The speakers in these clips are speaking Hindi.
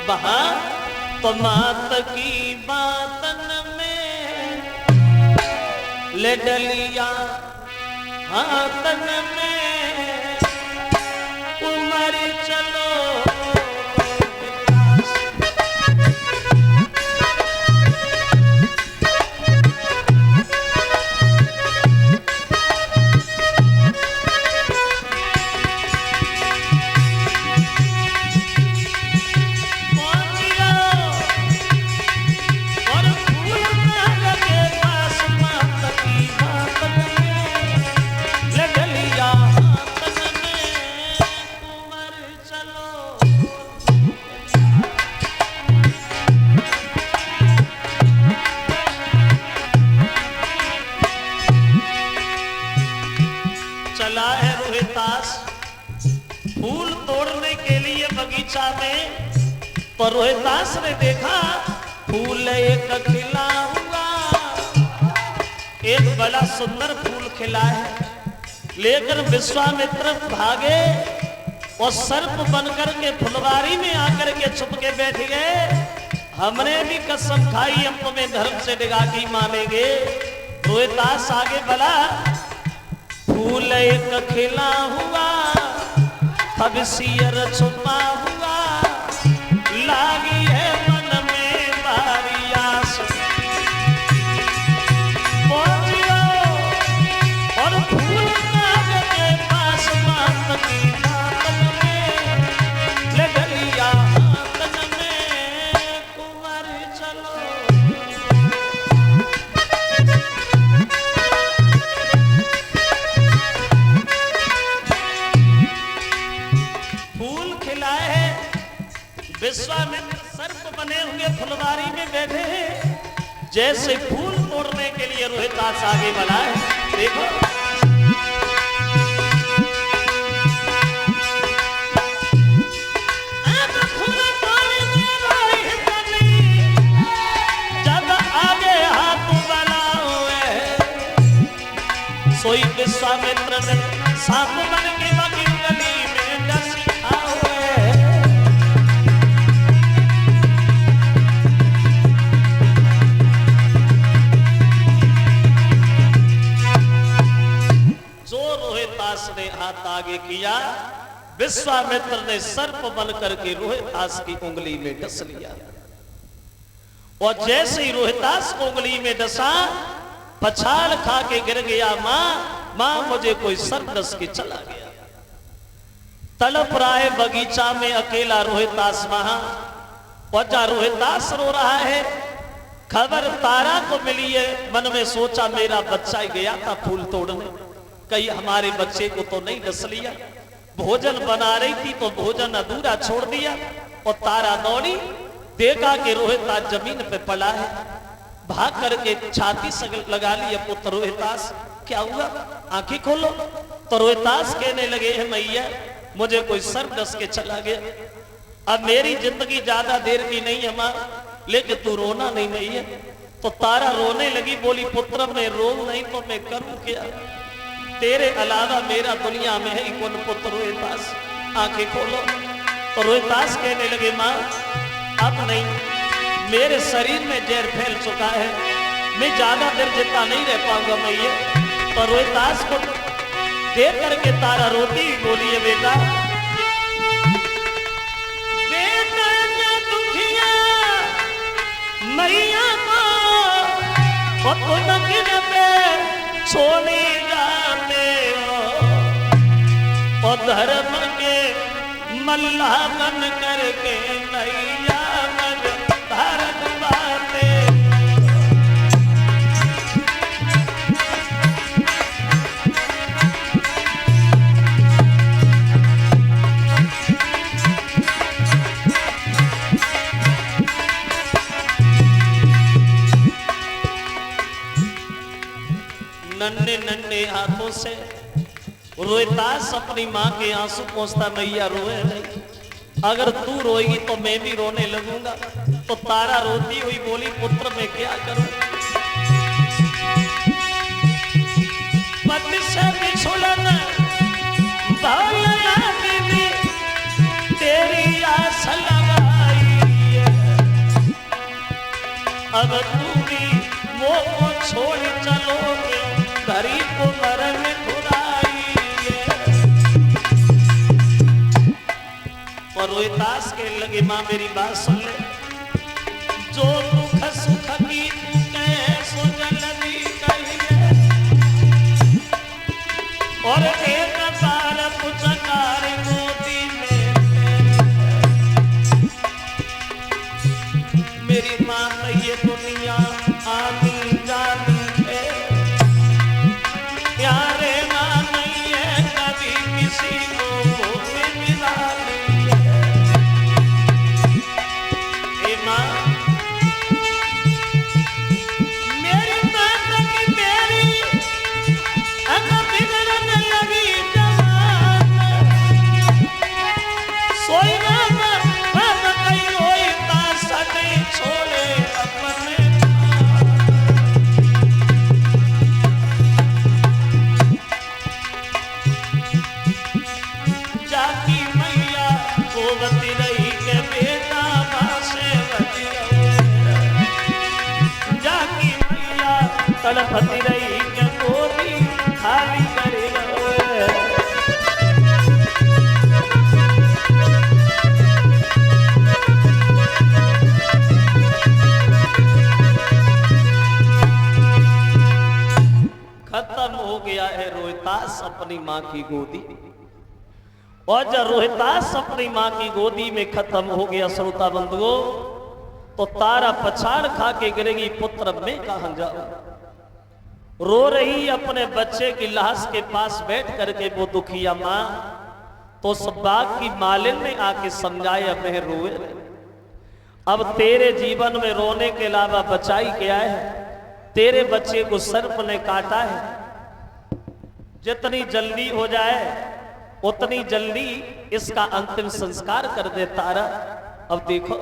वहां तो मात की बातन में ले डलिया हाथन में उमर चलो फूल तोड़ने के लिए बगीचा में। तो रोहितास ने देखा फूल एक खिला हुआ, एक बड़ा सुंदर फूल खिला है। लेकर विश्वामित्र भागे और सर्प बनकर के फुलवारी में आकर के छुप के बैठ गए। हमने भी कसम खाई हम तुम्हें धर्म से डिगाकी मानेंगे। रोहितास आगे बढ़ा, फूल एक खिला हुआ अब सियर छुपा हुआ, लागी है मन में भारी आस। पहुंचियो और फूल नाग के पास मात की बातन में ले डलिया हाथन में कुंवर चलो। विश्वामित्र सर्प बने हुए फुलवारी में बैठे हैं। जैसे फूल तोड़ने के लिए रोहितास आगे बढ़ा है, देखो फूल तोड़ने जब आगे हाथ बढ़ाओ सोई विश्वामित्र ने सांप बन के बाकी गली में डसी ने हाथ आगे किया। विश्वामित्र ने सर्प बन करके रोहितास की उंगली में डस लिया और जैसे ही रोहितास को उंगली में डसा पछाड़ खा के गिर गया। मां मुझे कोई सर्प डस के चला गया। तड़प रहा है बगीचा में अकेला रोहितास वहां पहुंचा। रोहितास रो रहा है। खबर तारा को मिली है। मन में सोचा मेरा बच्चा ही गया था फूल तोड़ने, कहीं हमारे बच्चे को तो नहीं डस लिया। भोजन बना रही थी तो भोजन अधूरा छोड़ दिया। और तारा दौड़ी, देखा कि रोहितास जमीन पे पड़ा है। भाग करके छाती से लगा लिया, पुत्र रोहितास क्या हुआ, आंखें खोलो। तो रोहितास कहने लगे है मैया मुझे कोई सर्प डस के चला गया। अब मेरी जिंदगी ज्यादा देर की नहीं है मां, लेकिन तू रोना नहीं मैया। तो तारा रोने लगी, बोली पुत्र मैं रो नहीं तो मैं करूं क्या, तेरे अलावा मेरा दुनिया में है कौन पुत्र। रोहितास आंखें खोलो। तो रोहितास कहने लगे मां अब नहीं, मेरे शरीर में जहर फैल चुका है, मैं ज्यादा देर जितना नहीं रह पाऊंगा मैं ये। तो रोहितास को देख करके तारा रोती बोली है बेटा दुखिया मैया को पे छोड़ी जाते हो और धर्म के मल्ला बन करके नैया में भारत बाते। नन्हे नन्हे हाथों से रोहितास अपनी माँ के आंसू पहुंचता मैया रोए नहीं, अगर तू रोएगी तो मैं भी रोने लगूंगा। तो तारा रोती हुई बोली पुत्र मैं क्या करूं, पति से बिछुड़न तेरी आस लगाई रोहितास के लगे मां मेरी बात सुन ले, जो दुख सुख की तू कहे सो जल्दी कहिए, और एक बार पुचकार गोदी में मेरी मां ये दुनिया आनी जानी है, प्यारे मां नहीं है कभी किसी को मिला नहीं है। ए मां मेरी माता की मेरी बिगड़ने लगी जवान, सोई मामा मामा कहीं रोई तासा नहीं छोड़े अपने जाकी मैया सोवती रही के बेटा मां से बची रहे, जाकी मैया तड़पती रही के गोदी खाली करे रहे। खत्म हो गया है रोहितास अपनी मां की गोदी, और जब रोहितास अपनी मां की गोदी में खत्म हो गया श्रोता बंधुओं, तो तारा पछाड़ खा के गिरेगी, पुत्र मैं कहां जाऊं। रो रही अपने बच्चे की लाश के पास बैठ करके वो दुखिया मां, तो उस बाग की मालिन ने आके समझाया मैं रोए, अब तेरे जीवन में रोने के अलावा बचाई क्या है, तेरे बच्चे को सर्प ने काटा है, जितनी जल्दी हो जाए उतनी जल्दी इसका अंतिम संस्कार कर दे तारा। अब देखो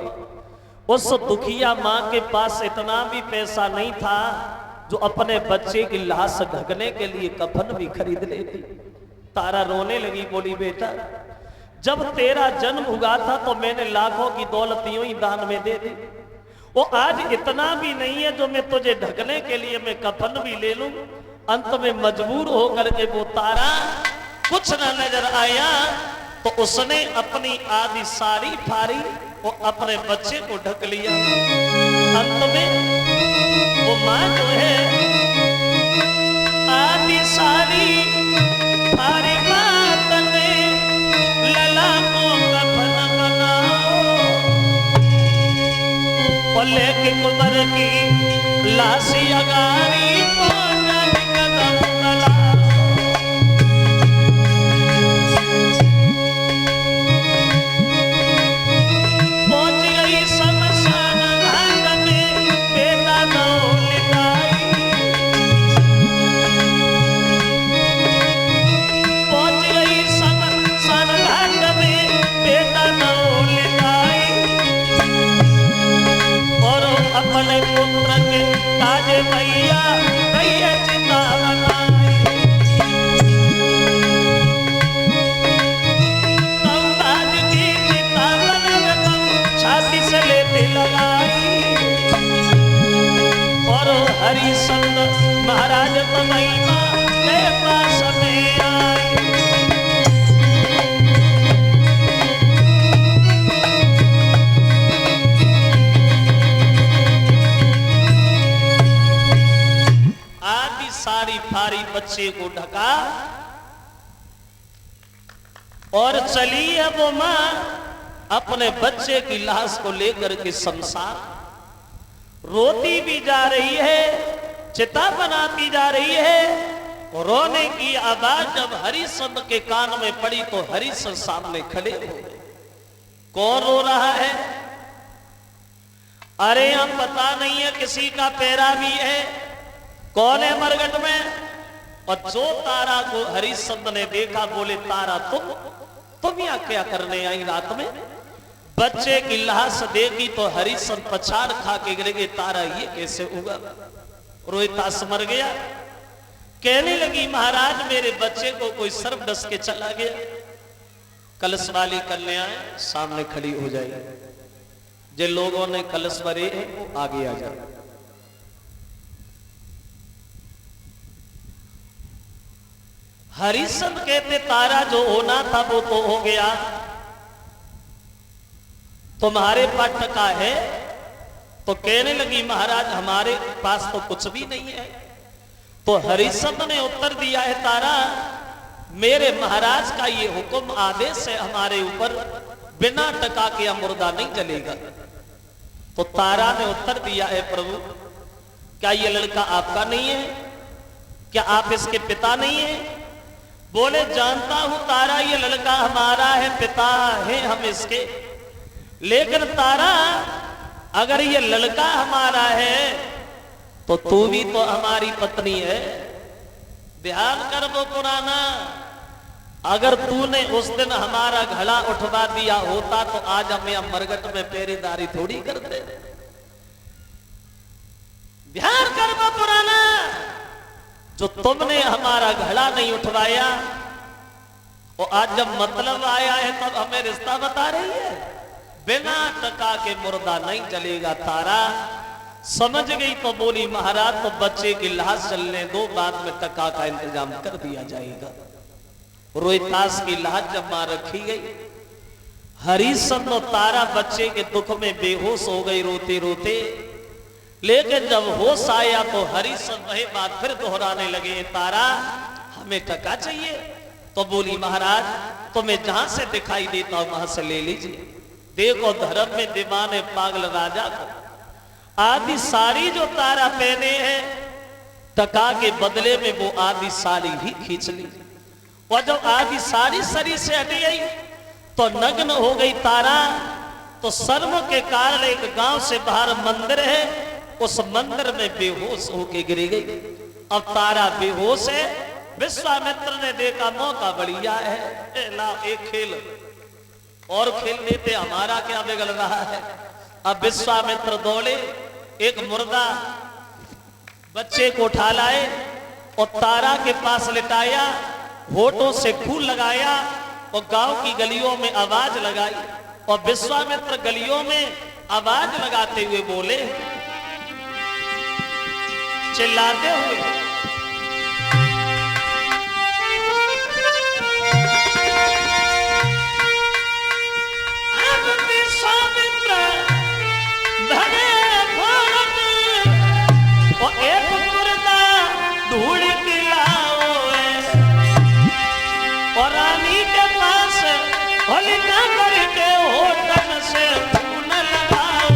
उस दुखिया मां के पास इतना भी पैसा नहीं था जो अपने बच्चे की लाश ढकने के लिए कफन भी खरीद लेती। तारा रोने लगी, बोली बेटा जब तेरा जन्म हुआ था तो मैंने लाखों की दौलत यूं ही दान में दे दी, वो आज इतना भी नहीं है जो मैं तुझे ढकने के लिए मैं कफन भी ले लूं। अंत में मजबूर होकर के वो तारा कुछ न नजर आया तो उसने अपनी आधी साड़ी फाड़ी और अपने बच्चे को ढक लिया। अंत में वो मां जो है आधी साड़ी फाड़ी मात ने लला को कफन बनाओ, और लेके कुबर की लाशी अगारी को कदम तला। पहुंच गई शमशान घाट में बेटा नौ लिटाई, पहुंच गई शमशान घाट में बेटा नौ लिटाई, और अपने पुत्र के ताजे मैया कैये चिता बनाई। तब ताज की चिता बनाकर छाती से लेते लगाई, और हरिश्चंद्र महाराज महिमा के पास में आई। सारी फारी बच्चे को ढका और चली है वो मां अपने बच्चे की लाश को लेकर के शमशान, रोती भी जा रही है, चिता बनाती जा रही है। रोने की आवाज जब हरिश्चंद्र के कान में पड़ी तो हरिश्चंद्र सामने खड़े हो गए। कौन रो रहा है? अरे हम पता नहीं है, किसी का पैरा भी है। कौन है मरघट में? और जो तारा को हरिश्चंद्र ने देखा बोले तारा तुम यहाँ क्या करने आई रात में? बच्चे की लाश देखी तो हरिश्चंद्र पछाड़ खा के गिरे। तारा ये कैसे होगा? रोहितास मर गया। कहने लगी महाराज मेरे बच्चे को कोई सर्प डस के चला गया। कलश वाली कन्याएं सामने खड़ी हो जाएगी। जिन लोगों ने कलश भरे हैं वो आगे आ जाए। हरिश्चंद्र कहते तारा जो होना था वो तो हो गया, तुम्हारे पास टका है? तो कहने लगी महाराज हमारे पास तो कुछ भी नहीं है। तो हरिश्चंद्र ने उत्तर दिया है तारा मेरे महाराज का ये हुक्म आदेश है हमारे ऊपर, बिना टका के यह मुर्दा नहीं जलेगा। तो तारा ने उत्तर दिया है प्रभु क्या ये लड़का आपका नहीं है? क्या आप इसके पिता नहीं है? बोले जानता हूं तारा ये लड़का हमारा है, पिता है हम इसके। लेकिन तारा अगर ये लड़का हमारा है तो तू भी तो हमारी पत्नी है। ध्यान कर वो पुराना, अगर तूने उस दिन हमारा घड़ा उठवा दिया होता तो आज हमें मरगट में पहरेदारी थोड़ी करते। ध्यान कर वो पुराना, जो तुमने हमारा घड़ा नहीं उठवाया और आज जब मतलब आया है तब हमें रिश्ता बता रही है। बिना टका के मुर्दा नहीं जलेगा। तारा समझ गई तो बोली महाराज तो बच्चे की लाश जलने दो, बाद में टका का इंतजाम कर दिया जाएगा। रोहितास की लाश जब मां रखी गई, हरिश्चंद्र तारा बच्चे के दुख में बेहोश हो गई रोते रोते। लेकिन जब होश आया तो हरिश्चंद्र वही बात फिर दोहराने लगे तारा हमें टका चाहिए। तो बोली महाराज तुम्हें जहां से दिखाई देता हूं वहां से ले लीजिए। देखो धर्म में दीवाने पागल राजा को आधी साड़ी जो तारा पहने हैं टका के बदले में वो आधी साड़ी भी खींच ली। और जब आधी साड़ी शरीर से हट गई तो नग्न हो गई तारा। तो शर्म के कारण एक गांव से बाहर मंदिर है, उस मंदिर में बेहोश होके गिरी गई। अब तारा बेहोश है। विश्वामित्र ने देखा मौका बढ़िया है, एक खेल और खेल लेते, हमारा क्या बिगड़ रहा है। अब विश्वामित्र दौड़े, एक मुर्दा बच्चे को उठा लाए और तारा के पास लिटाया, होठों से फूल लगाया और गांव की गलियों में आवाज लगाई। और विश्वामित्र गलियों में आवाज लगाते हुए बोले चिल्लाते हुए विश्वामित्र भले भारत और एक मुर्दा ढूंढ के लाओ और रानी के पास होलिका करके होटल से फूल लगाओ।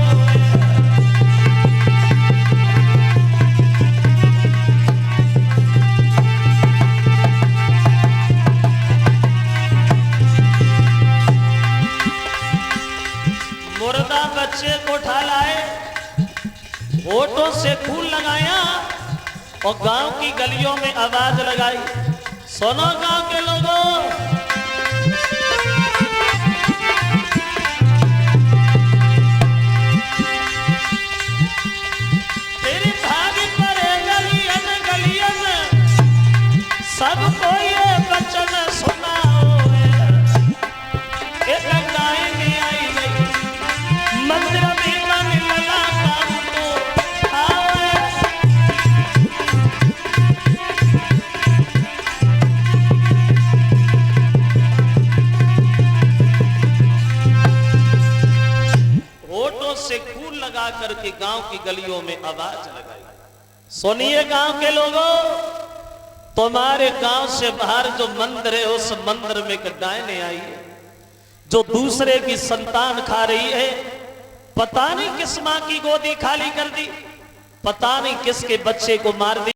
मुर्दा बच्चे को उठा लाए, होठों से फूल लगाया और गांव की गलियों में आवाज लगाई। सुनो गांव के लोगों, तेरी भागी पर गलियन गलियन सबको ये वचन सुनाओ। एक गाय में आई गई मंदिर में मन लला काम तो आवे। होठों से फूल लगा करके गांव की गलियों में आवाज लगाई। सुनिए गांव के लोगों, तुम्हारे गांव से बाहर जो मंदिर है उस मंदिर में एक डायने आई है जो दूसरे की संतान खा रही है। पता नहीं किस मां की गोदी खाली कर दी, पता नहीं किसके बच्चे को मार दी।